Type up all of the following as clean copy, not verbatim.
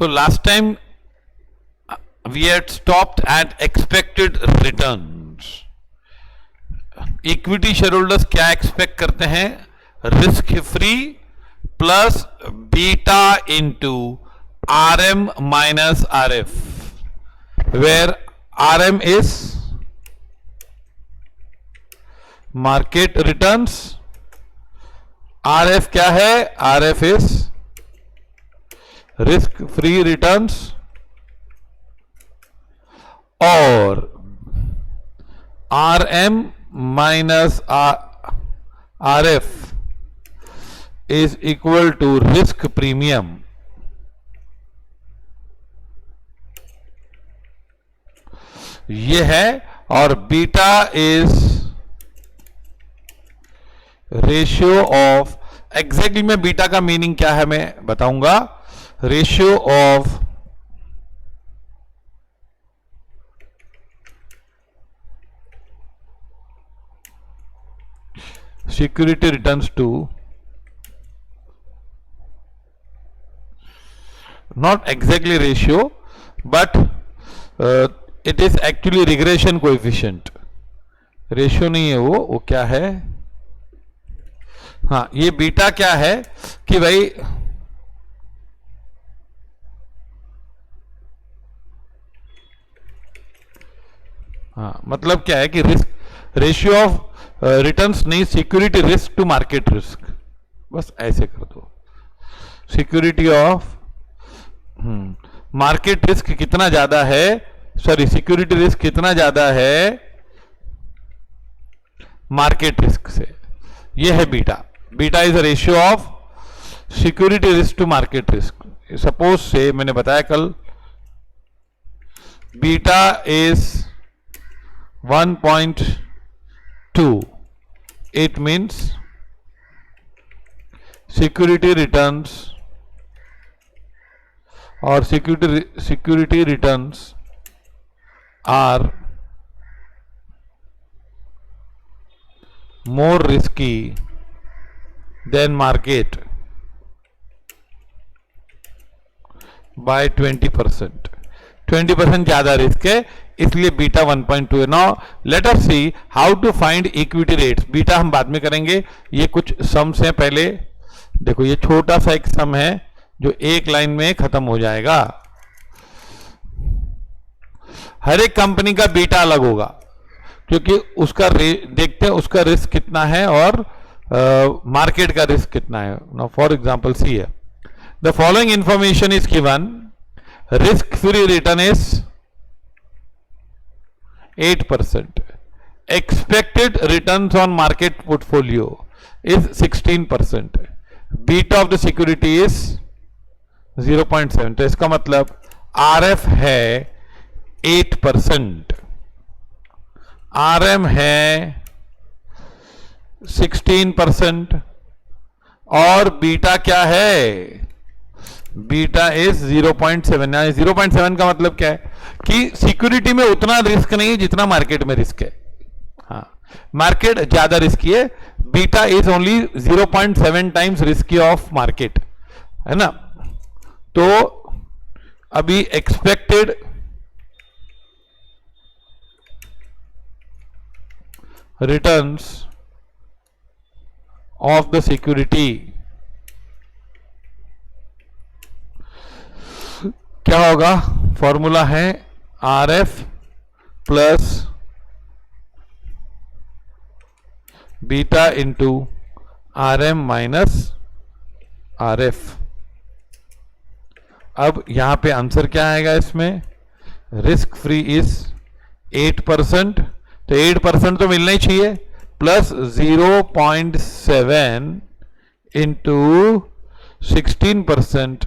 So last time we had stopped at expected returns. Equity shareholders क्या expect करते हैं? Risk free plus beta into RM minus RF, where RM is market returns, RF क्या है? RF is risk free returns, और RM minus RF is equal to risk premium. ये है, और beta is ratio of, exactly में beta का meaning क्या है मैं बताऊंगा. Ratio of security returns to, not exactly ratio, but it is actually regression coefficient. Ratio नहीं है वो क्या है? हाँ, ये बीटा क्या है कि भाई हाँ, मतलब क्या है कि रिस्क रेशियो ऑफ रिटर्न्स नहीं, security risk to market risk, बस ऐसे कर दो. सिक्योरिटी ऑफ मार्केट रिस्क कितना ज्यादा है, सॉरी सिक्योरिटी रिस्क कितना ज्यादा है मार्केट रिस्क से, ये है beta. Beta is a ratio of security risk to market risk. Suppose say मैंने बताया कल, beta is 1.2, it means security returns और security returns are more risky than market by 20%. 20% ज्यादा रिस्क है, इसलिए बीटा 1.2 है. Now let us see how to find equity rates. Beta हम बाद में करेंगे, ये कुछ सम्स हैं. पहले देखो, ये छोटा सा एक सम है जो एक लाइन में खत्म हो जाएगा. हर एक कंपनी का बीटा अलग होगा, क्योंकि उसका देखते हैं उसका रिस्क कितना है और मार्केट का रिस्क कितना है. नाउ फॉर एग्जांपल सी है, the following information is given. Risk free return is 8%. Expected returns on market portfolio is 16%. Beta of the security is 0.7. तो इसका मतलब RF है 8%, RM है 16%, और बीटा क्या है? Beta is 0.7. 0.7 का मतलब क्या है कि सिक्योरिटी में उतना रिस्क नहीं है जितना मार्केट में रिस्क है. हाँ, मार्केट ज्यादा रिस्की है, beta is only 0.7 times risky of market, है ना. तो अभी expected returns of the security क्या होगा? फॉर्मूला है RF plus beta into RM minus RF. अब यहां पे आंसर क्या आएगा इसमें? रिस्क फ्री इज 8%, तो 8% तो मिलना ही चाहिए, प्लस 0.7 इंटू 16%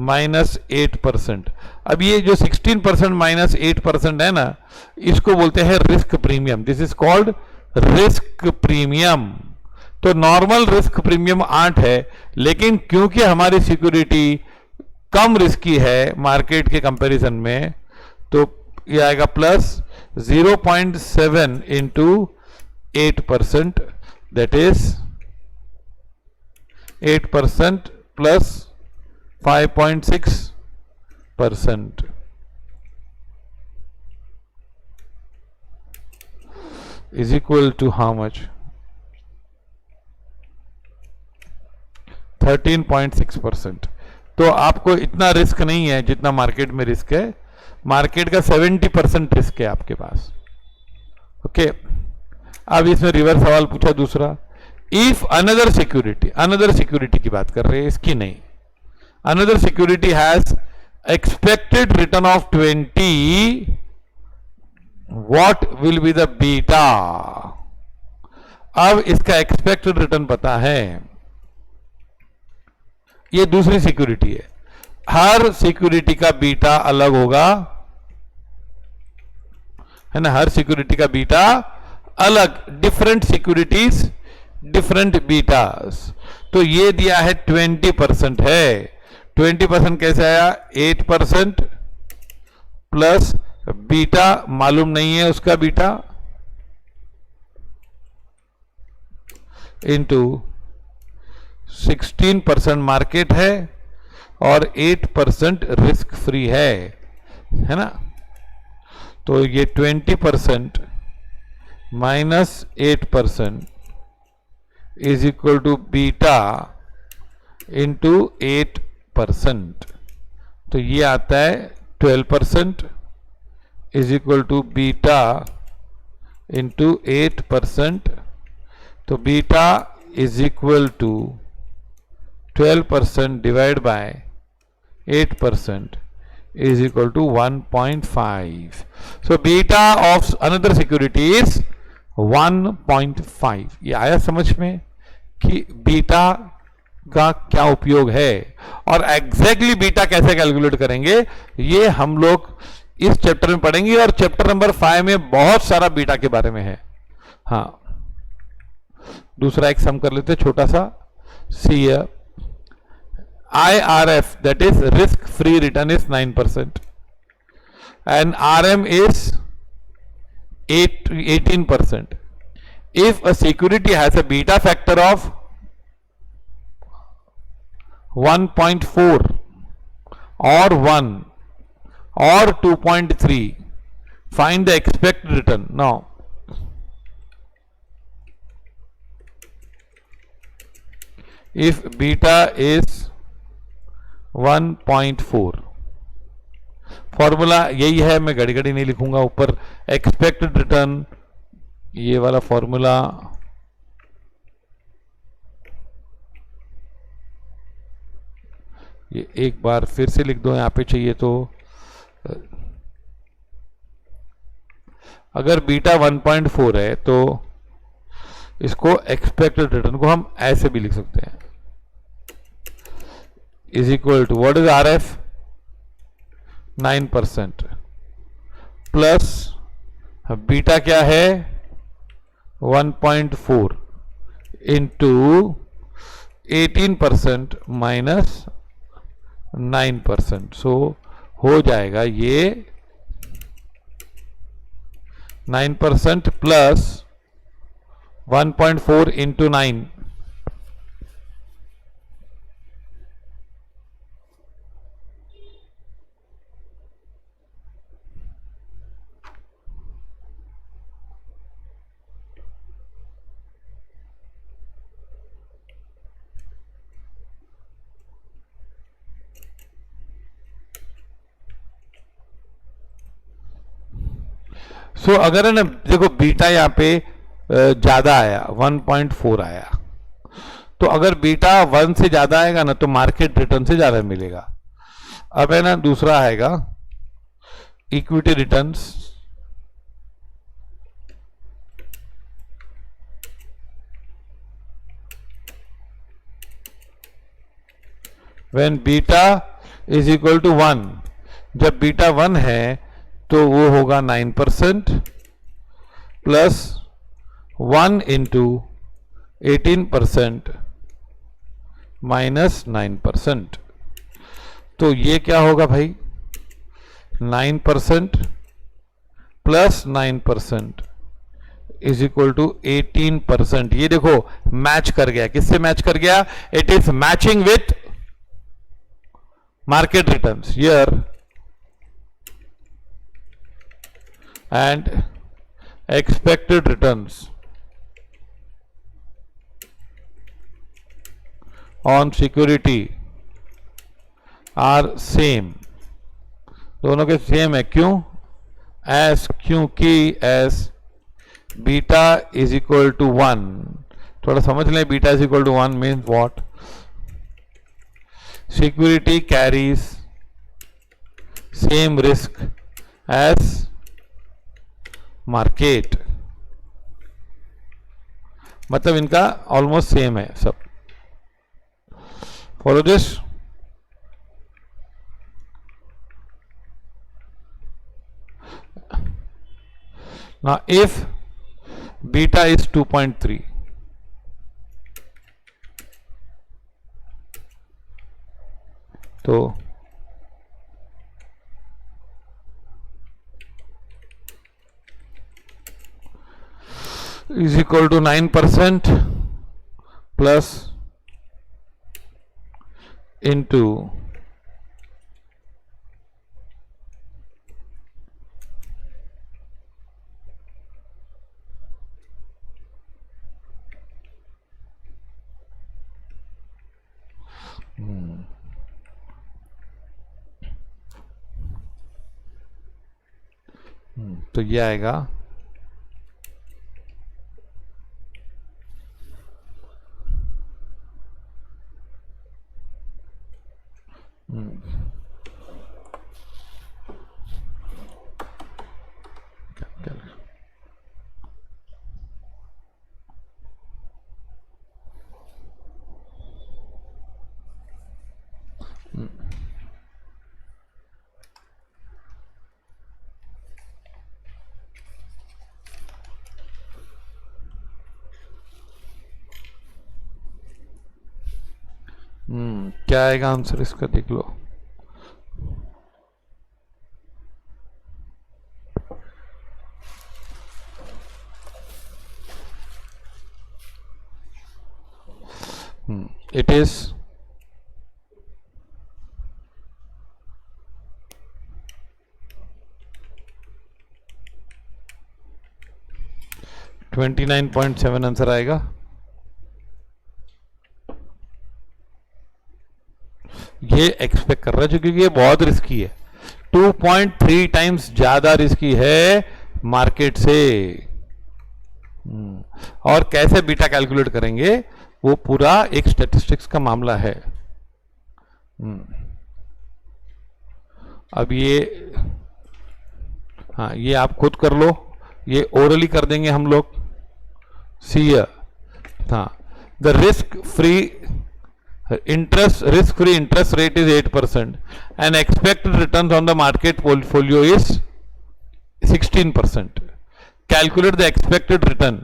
माइनस 8%. अब ये जो 16% माइनस 8% है ना, इसको बोलते हैं risk premium. This is called risk premium. तो नॉर्मल रिस्क प्रीमियम 8 है, लेकिन क्योंकि हमारी सिक्योरिटी कम रिस्की है मार्केट के कंपैरिजन में, तो ये आएगा plus 0.7 into 8%, that is 8% plus 5.6 percent is equal to how much? 13.6%. तो आपको इतना रिस्क नहीं है जितना मार्केट में रिस्क है। मार्केट का 70% रिस्क है आपके पास। ओके, अब इसमें रिवर्स सवाल पूछा दूसरा, इफ अनदर सिक्योरिटी की बात कर रहे हैं, इसकी नहीं। Another security has expected return of 20, what will be the beta. अब इसका एक्सपेक्टेड रिटर्न पता है, ये दूसरी सिक्योरिटी है। हर सिक्योरिटी का बीटा अलग होगा, है ना, हर सिक्योरिटी का बीटा अलग, डिफरेंट सिक्योरिटीज डिफरेंट बीटास। तो ये दिया है 20% है। 20% कैसे आया? 8% प्लस बीटा मालूम नहीं है उसका बीटा इंटू 16% मार्केट है और 8% रिस्क फ्री है ना। तो ये 20% minus 8% is equal to beta into 8%। तो ये आता है 12% is equal to beta into 8%। तो beta is equal to 12% divide by 8% is equal to 1.5. So beta of another security is 1.5. ये आया समझ में कि बीटा का क्या उपयोग है और एग्जैक्टली बीटा कैसे कैलकुलेट करेंगे, ये हम लोग इस चैप्टर में पढ़ेंगे और चैप्टर नंबर 5 में बहुत सारा बीटा के बारे में है। हाँ, दूसरा एक सम कर लेते छोटा सा। सी IRF, that is risk free return, is 9% and RM is 18%. If a security has a beta factor of 1.4 or 1 or 2.3, find the expected return. Now if beta is 1.4, formula यही है, मैं घड़ी घड़ी नहीं लिखूंगा ऊपर। एक्सपेक्टेड रिटर्न, ये वाला फॉर्मूला, ये एक बार फिर से लिख दो यहां पे चाहिए तो। अगर बीटा 1.4 है तो इसको एक्सपेक्टेड रिटर्न को हम ऐसे भी लिख सकते हैं, is equal to what is RF? 9% plus beta क्या है? 1.4 इंटू 18% माइनस 9%। सो हो जाएगा ये 9% प्लस 1.4 इंटू 9, अगर है ना, देखो बीटा यहाँ पे ज्यादा आया, 1.4 आया, तो अगर बीटा 1 से ज्यादा आएगा ना तो मार्केट रिटर्न से ज्यादा मिलेगा। अब है ना दूसरा आएगा equity returns, when beta is equal to 1, जब बीटा 1 है तो वो होगा 9% प्लस 1 इंटू 18% माइनस 9%। तो ये क्या होगा भाई? 9% प्लस 9% इज इक्वल टू 18%। ये देखो मैच कर गया, किससे मैच कर गया? It is matching with market returns. Here and expected returns on security are same, दोनों के सेम है. क्यों? एस, क्योंकि as beta is equal to 1. थोड़ा समझ लें, beta is equal to 1 means what? Security carries same risk as market, मतलब इनका ऑलमोस्ट सेम है सब. Follow this. Now if beta is 2.3, तो is equal to 9% plus into तो ये आएगा क्या आएगा आंसर इसका, देख लो. इट इज 29.7 आंसर आएगा. ये एक्सपेक्ट कर रहा है क्योंकि ये बहुत रिस्की है. 2.3 टाइम्स ज्यादा रिस्की है मार्केट से. और कैसे बीटा कैलकुलेट करेंगे वो पूरा एक स्टैटिस्टिक्स का मामला है. अब ये, हाँ, ये आप खुद कर लो, ये ओरली कर देंगे हम लोग. सी, हाँ, the risk free interest rate is 8% and expected returns on the market portfolio is 16%. Calculate the expected return.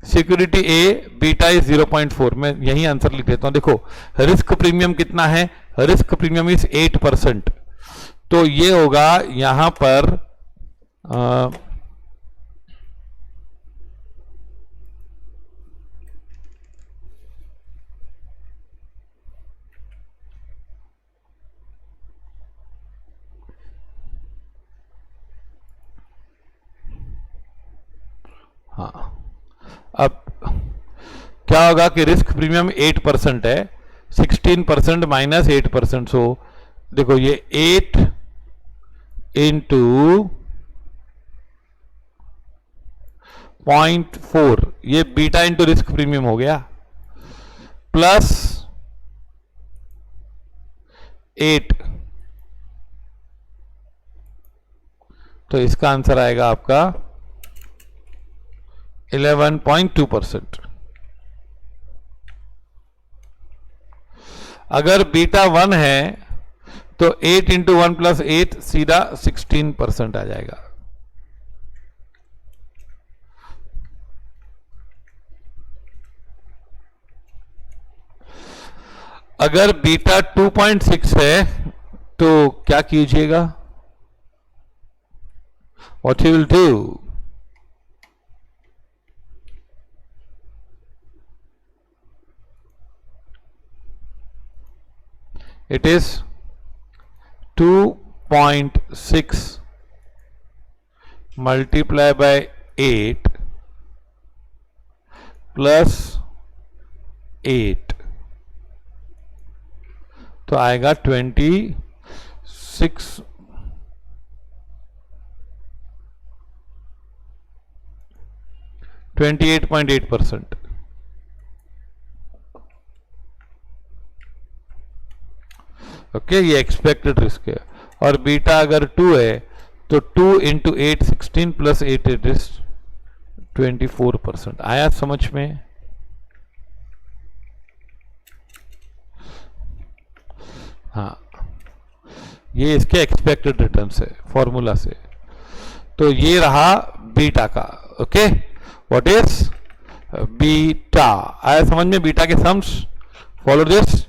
Security A beta is 0.4. मैं यही आंसर लिख देता हूं. देखो रिस्क प्रीमियम कितना है? Risk premium is 8%. तो ये होगा यहां पर हाँ, अब क्या होगा कि रिस्क प्रीमियम 8% है, 16% माइनस 8%. सो देखो ये 8 इंटू 0.4, ये बीटा इंटू रिस्क प्रीमियम हो गया, प्लस 8. तो इसका आंसर आएगा आपका 11.2%. अगर बीटा 1 है तो 8 इंटू 1 प्लस 8 सीधा 16% आ जाएगा. अगर बीटा 2.6 है तो क्या कीजिएगा? What you will do? It is 2.6 multiply by 8 plus 8 तो आएगा 26 28.8%। ओके, ये एक्सपेक्टेड रिस्क है। और बीटा अगर 2 है तो 2 इंटू 8 16 प्लस 8 इट इज 24%। आया समझ में? हाँ, ये इसके एक्सपेक्टेड रिटर्न है फॉर्मूला से। तो ये रहा बीटा का। Okay, what is beta? आया समझ में? बीटा के सम्स, फॉलो दिस।